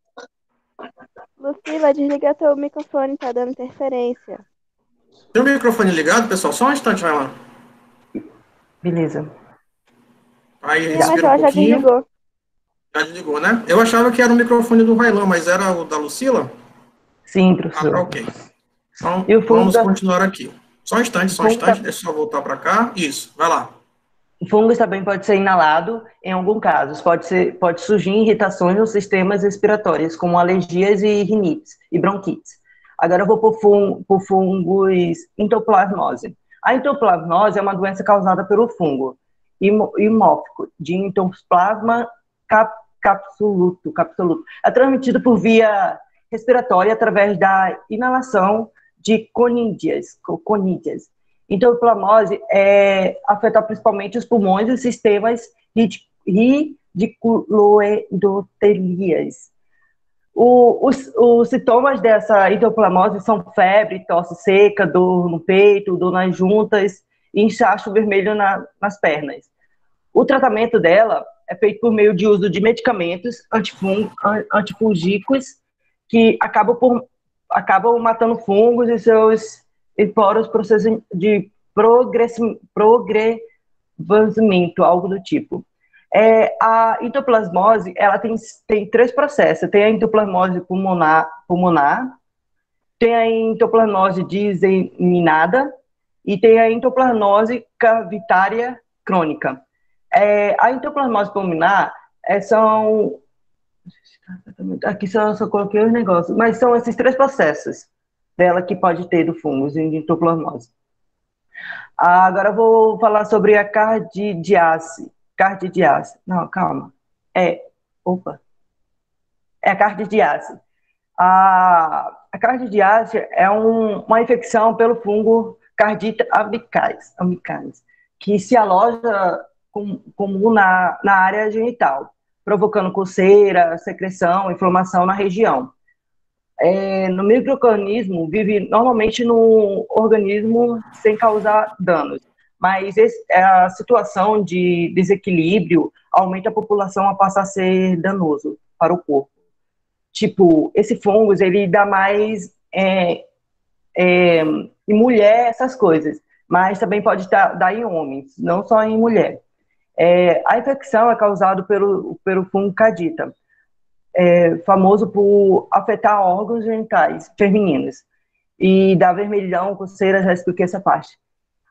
Lucila, desliga teu microfone, tá dando interferência. Tem o microfone ligado, pessoal? Só um instante, vai lá. Beleza. Aí, respira um já pouquinho. desligou. Já desligou, né? Eu achava que era o microfone do Railan, mas era o da Lucila? Sim, professor. Ok. Então, E o fungo vamos continuar aqui. Só um instante, deixa eu só voltar para cá. Isso, vai lá. O fungo também pode ser inalado em alguns casos. Pode surgir irritações nos sistemas respiratórios, como alergias e rinites e bronquites. Agora eu vou por fungos entoplasmose. A entoplasmose é uma doença causada pelo fungo hemófico de Endoplasma capsuluto. É transmitido por via respiratória através da inalação de conídeas. Entoplasmose afeta principalmente os pulmões e os sistemas radiculoendoteliais. Os sintomas dessa entoplasmose são febre, tosse seca, dor no peito, dor nas juntas e inchaço vermelho nas pernas. O tratamento dela é feito por meio de uso de medicamentos antifúngicos que acabam matando fungos e seus esporos, processo de progressamento, algo do tipo. A entoplasmose, ela tem três processos. Tem a entoplasmose pulmonar, tem a entoplasmose disseminada e tem a entoplasmose cavitária crônica. A entoplasmose pulmonar aqui só coloquei os negócios, mas são esses três processos dela que pode ter do fungo de entoplasmose. Agora eu vou falar sobre a cardíase. Não, calma. É a cardíase. A cardíase é uma infecção pelo fungo Cardita albicans, que se aloja comum na área genital, provocando coceira, secreção, inflamação na região. No microorganismo, vive normalmente no organismo sem causar danos, mas a situação de desequilíbrio aumenta a população a passar a ser danoso para o corpo. Tipo, esse fungo, ele dá mais em mulher, essas coisas, mas também pode dar em homens, não só em mulher. A infecção é causada pelo fungo Candida, famoso por afetar órgãos genitais femininos e dar vermelhidão, coceira, já expliquei essa parte.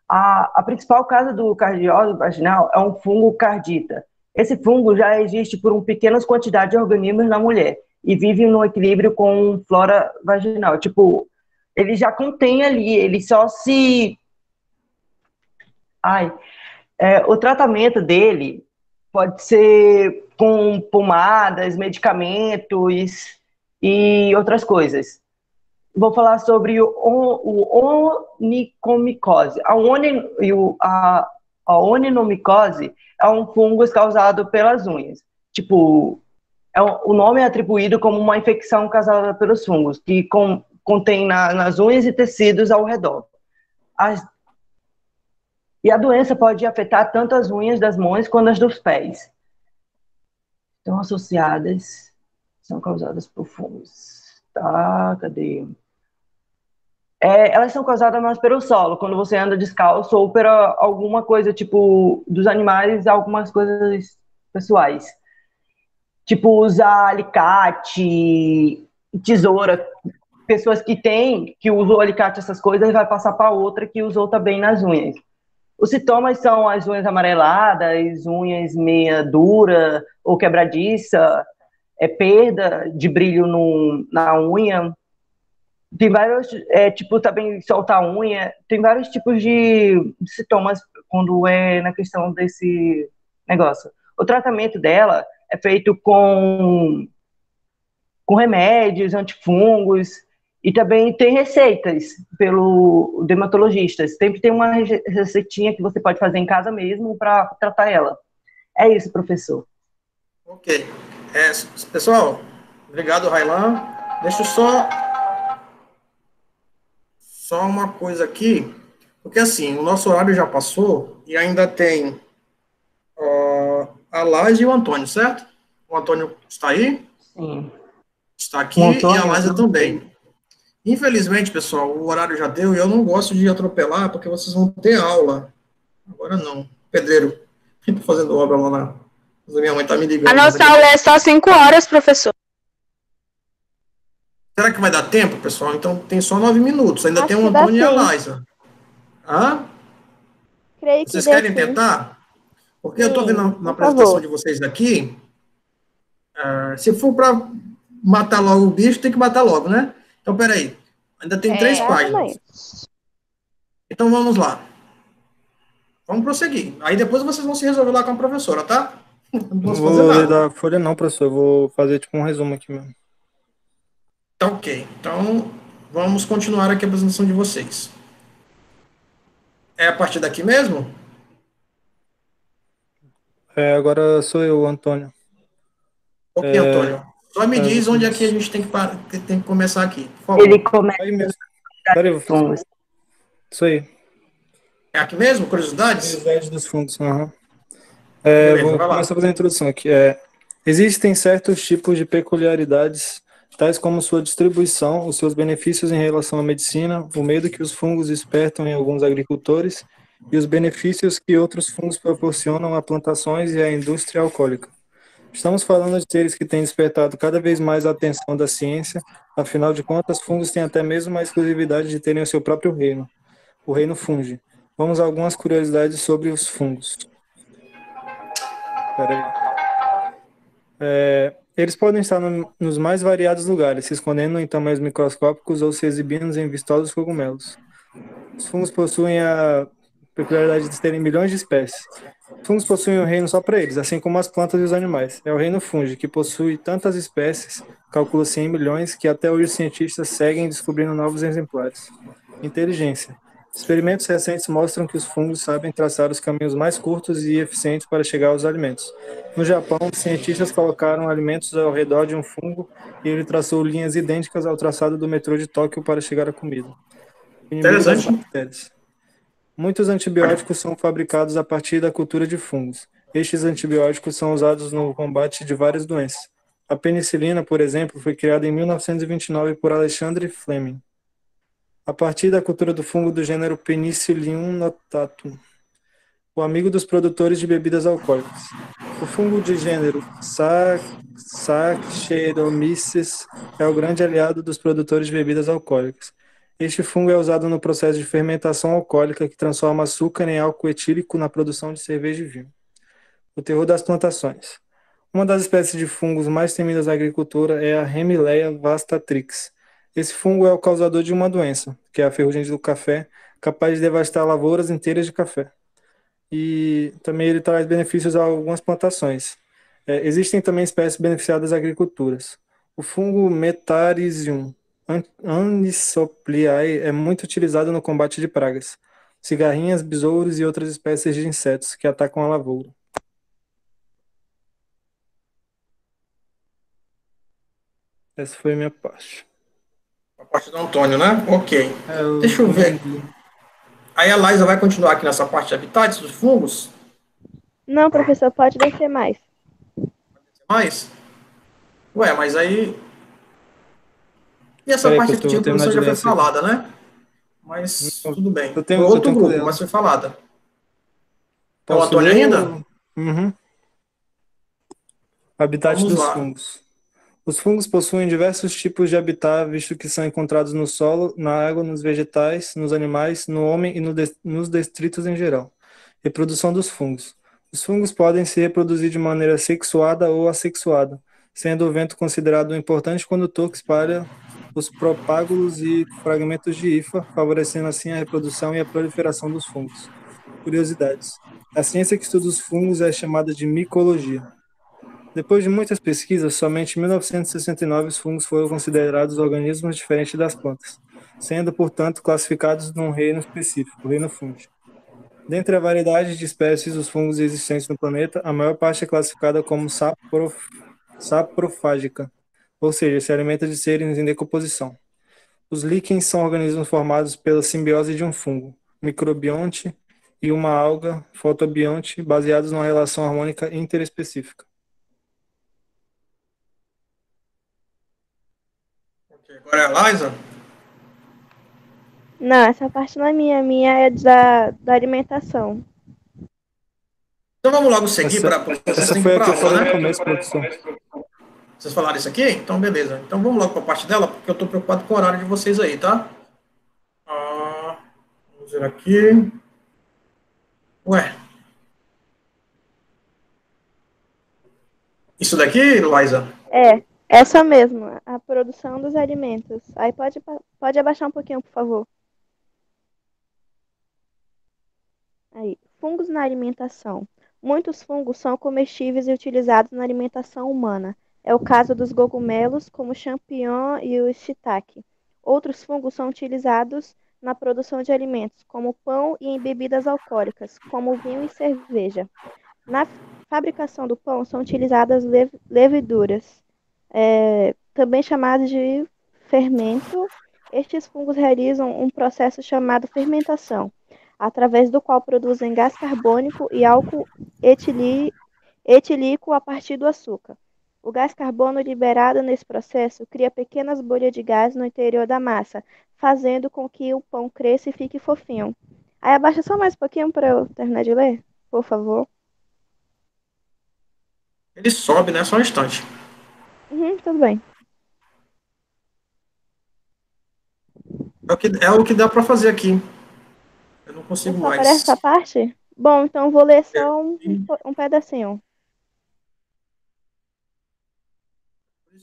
A principal causa do cardiose vaginal é um fungo Candida. Esse fungo já existe por uma pequena quantidade de organismos na mulher e vive no equilíbrio com flora vaginal. Tipo, ele já contém ali, ele só se... o tratamento dele pode ser com pomadas, medicamentos e outras coisas. Vou falar sobre o onicomicose. A oninomicose é um fungo causado pelas unhas. Tipo, o nome é atribuído como uma infecção causada pelos fungos, que contém nas unhas e tecidos ao redor. E a doença pode afetar tanto as unhas das mãos quanto as dos pés. Estão associadas, são causadas por fungos. Tá, cadê? Elas são causadas mais pelo solo, quando você anda descalço, ou por alguma coisa, tipo, dos animais, algumas coisas pessoais. Tipo, usar alicate, tesoura. Pessoas que usam alicate, essas coisas, vai passar para outra que usou também nas unhas. Os sintomas são as unhas amareladas, unhas meia dura ou quebradiça, perda de brilho na unha. Tem vários, tipo, também solta a unha. Tem vários tipos de sintomas quando é na questão desse negócio. O tratamento dela é feito com remédios, antifungos, e também tem receitas pelo dermatologista. Sempre tem uma receitinha que você pode fazer em casa mesmo para tratar ela. É isso, professor. Ok. Pessoal, obrigado, Railan. Deixa eu só uma coisa aqui, porque assim, o nosso horário já passou e ainda tem a Laís e o Antônio, certo? O Antônio está aí? Sim. Está aqui e a Laísa também. Infelizmente, pessoal, o horário já deu e eu não gosto de atropelar porque vocês vão ter aula. Agora não. Pedreiro, fico fazendo obra lá na... Minha mãe está me ligando. A nossa aula é só 5 horas, professor. Será que vai dar tempo, pessoal? Então tem só 9 minutos. Ainda tem o Antônio e a Laísa. Hã? Creio que vocês querem tentar? Porque eu estou vendo na apresentação de vocês aqui, se for para matar logo o bicho, tem que matar logo, né? Então, peraí. Ainda tem 3 páginas. Então, vamos lá. Vamos prosseguir. Aí depois vocês vão se resolver lá com a professora, tá? Não posso fazer nada. Vou ler da folha não, professor. Eu vou fazer tipo um resumo aqui mesmo. Tá ok. Então, vamos continuar aqui a apresentação de vocês. É a partir daqui mesmo? Agora sou eu, Antônio. Ok, Antônio. Só me diz onde é que a gente tem que começar aqui, por favor. Ele começa. Aí mesmo. Peraí, isso aí. É aqui mesmo? Curiosidades? Curiosidades dos fungos. Uhum. Beleza, vou vai lá. começar a fazer a introdução aqui. Existem certos tipos de peculiaridades, tais como sua distribuição, os seus benefícios em relação à medicina, o medo que os fungos despertam em alguns agricultores e os benefícios que outros fungos proporcionam a plantações e à indústria alcoólica. Estamos falando de seres que têm despertado cada vez mais a atenção da ciência, afinal de contas, fungos têm até mesmo a exclusividade de terem o seu próprio reino, o reino fungi. Vamos a algumas curiosidades sobre os fungos. Eles podem estar nos mais variados lugares, se escondendo em tamanhos microscópicos ou se exibindo em vistosos cogumelos. Os fungos possuem a peculiaridade de terem milhões de espécies. Os fungos possuem um reino só para eles, assim como as plantas e os animais. É o reino fungi, que possui tantas espécies, calcula-se em milhões, que até hoje os cientistas seguem descobrindo novos exemplares. Inteligência. Experimentos recentes mostram que os fungos sabem traçar os caminhos mais curtos e eficientes para chegar aos alimentos. No Japão, cientistas colocaram alimentos ao redor de um fungo e ele traçou linhas idênticas ao traçado do metrô de Tóquio para chegar à comida. Interessante. Muitos antibióticos são fabricados a partir da cultura de fungos. Estes antibióticos são usados no combate de várias doenças. A penicilina, por exemplo, foi criada em 1929 por Alexandre Fleming, a partir da cultura do fungo do gênero Penicillium notatum, o amigo dos produtores de bebidas alcoólicas. O fungo de gênero Saccharomyces é o grande aliado dos produtores de bebidas alcoólicas. Este fungo é usado no processo de fermentação alcoólica que transforma açúcar em álcool etílico na produção de cerveja e vinho. O terror das plantações. Uma das espécies de fungos mais temidas na agricultura é a Hemileia vastatrix. Esse fungo é o causador de uma doença, que é a ferrugem do café, capaz de devastar lavouras inteiras de café. E também ele traz benefícios a algumas plantações. Existem também espécies beneficiadas às agriculturas. O fungo Metarhizium anisopliae é muito utilizado no combate de pragas, cigarrinhas, besouros e outras espécies de insetos que atacam a lavoura. Essa foi a minha parte. A parte do Antônio, né? Ok. Deixa eu ver. Aí a Laísa vai continuar aqui nessa parte de habitats dos fungos? Não, professor, pode descer mais. Mais? Ué, mas aí... E essa parte aqui do professor já foi falada, né? Mas tudo bem. Foi outro grupo, mas foi falada. É o Antônio ainda? Uhum. Habitat dos fungos. Os fungos possuem diversos tipos de habitat, visto que são encontrados no solo, na água, nos vegetais, nos animais, no homem e nos detritos em geral. Reprodução dos fungos. Os fungos podem se reproduzir de maneira sexuada ou assexuada, sendo o vento considerado um importante condutor que espalha os propágulos e fragmentos de hifa, favorecendo assim a reprodução e a proliferação dos fungos. Curiosidades. A ciência que estuda os fungos é chamada de micologia. Depois de muitas pesquisas, somente em 1969 os fungos foram considerados organismos diferentes das plantas, sendo, portanto, classificados num reino específico, o reino fúngico. Dentre a variedade de espécies dos fungos existentes no planeta, a maior parte é classificada como saprofágica, ou seja, se alimenta de seres em decomposição. Os líquens são organismos formados pela simbiose de um fungo, microbionte, e uma alga, fotobionte, baseados numa relação harmônica interespecífica. Agora é a Liza? Não, essa parte não é minha. A minha é da alimentação. Então vamos logo seguir para essa foi a que eu falei no começo, produção. Vocês falaram isso aqui? Então beleza. Então vamos logo para a parte dela, porque eu estou preocupado com o horário de vocês aí, tá? Vamos ver aqui. Ué. Isso daqui, Liza? É, essa mesmo, a produção dos alimentos. Aí pode abaixar um pouquinho, por favor. Aí, fungos na alimentação. Muitos fungos são comestíveis e utilizados na alimentação humana. É o caso dos cogumelos, como o champignon e o shiitake. Outros fungos são utilizados na produção de alimentos, como pão e em bebidas alcoólicas, como vinho e cerveja. Na fabricação do pão são utilizadas leveduras, também chamadas de fermento. Estes fungos realizam um processo chamado fermentação, através do qual produzem gás carbônico e álcool etílico a partir do açúcar. O gás carbono liberado nesse processo cria pequenas bolhas de gás no interior da massa, fazendo com que o pão cresça e fique fofinho. Aí abaixa só mais um pouquinho para eu terminar de ler, por favor. Ele sobe, né? Só um instante. Tudo bem. É o que dá para fazer aqui. Eu não consigo Só mais. para essa parte? Bom, então vou ler só um pedacinho.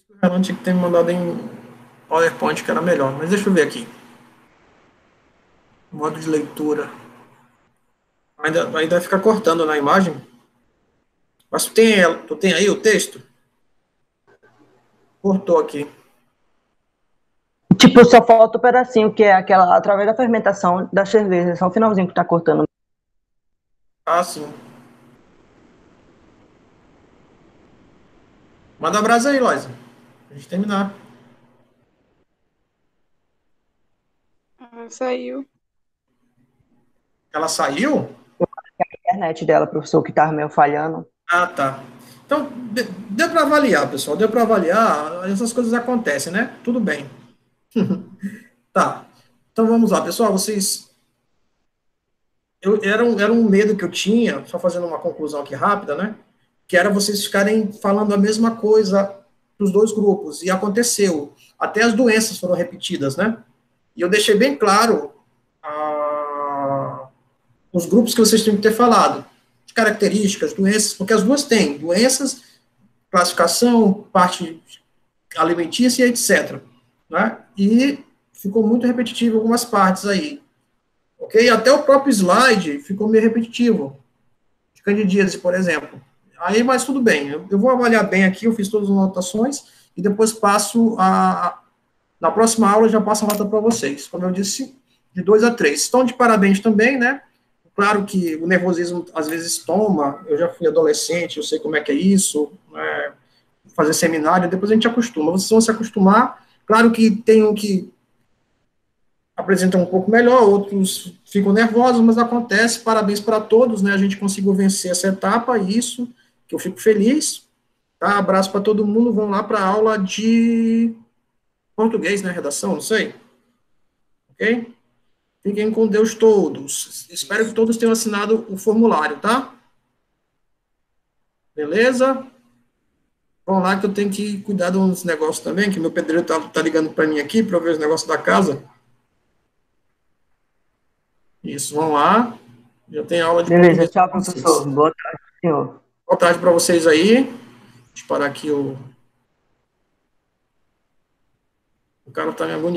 O Renan tinha que ter me mandado em PowerPoint, que era melhor. Mas deixa eu ver aqui. Modo de leitura. Ainda vai ficar cortando na imagem. Mas tu tem aí o texto? Cortou aqui. Tipo, só falta o pedacinho, que é aquela, através da fermentação da cerveja. Só o finalzinho que tá cortando. Ah, sim. Manda brasa aí, Loisa. Pra gente terminar. Saiu. Ela saiu? A internet dela, professor, que tava meio falhando. Ah, tá. Então, deu para avaliar, pessoal. Deu para avaliar. Essas coisas acontecem, né? Tudo bem. Tá. Então, vamos lá, pessoal. Vocês... Era um medo que eu tinha, só fazendo uma conclusão aqui rápida, né? Que era vocês ficarem falando a mesma coisa dos dois grupos. E aconteceu. Até as doenças foram repetidas, né? E eu deixei bem claro os grupos que vocês tinham que ter falado. Características, doenças, porque as duas têm. Doenças, classificação, parte alimentícia, etc. Né? E ficou muito repetitivo algumas partes aí. Ok? Até o próprio slide ficou meio repetitivo. De candidíase, por exemplo. Aí, mas tudo bem. Eu vou avaliar bem aqui, eu fiz todas as anotações e depois passo na próxima aula eu já passo a nota para vocês. Como eu disse, de 2 a 3. Estão de parabéns também, né? Claro que o nervosismo às vezes toma, eu já fui adolescente, eu sei como é que é isso, né? Fazer seminário, depois a gente acostuma, vocês vão se acostumar. Claro que tem um que apresentam um pouco melhor, outros ficam nervosos, mas acontece, parabéns para todos, né? A gente conseguiu vencer essa etapa, isso, que eu fico feliz. Tá? Abraço para todo mundo, vão lá para a aula de português, né? Redação, não sei. Ok? Fiquem com Deus todos. Espero que todos tenham assinado o formulário, tá? Beleza? Vamos lá que eu tenho que cuidar de uns negócios também, que meu pedreiro tá ligando para mim aqui, para eu ver os negócios da casa. Isso, vamos lá. Já tem aula de Beleza, português. tchau, professor. Boa tarde, senhor. Boa tarde para vocês aí. Deixa eu parar aqui o cara tá me agoniando.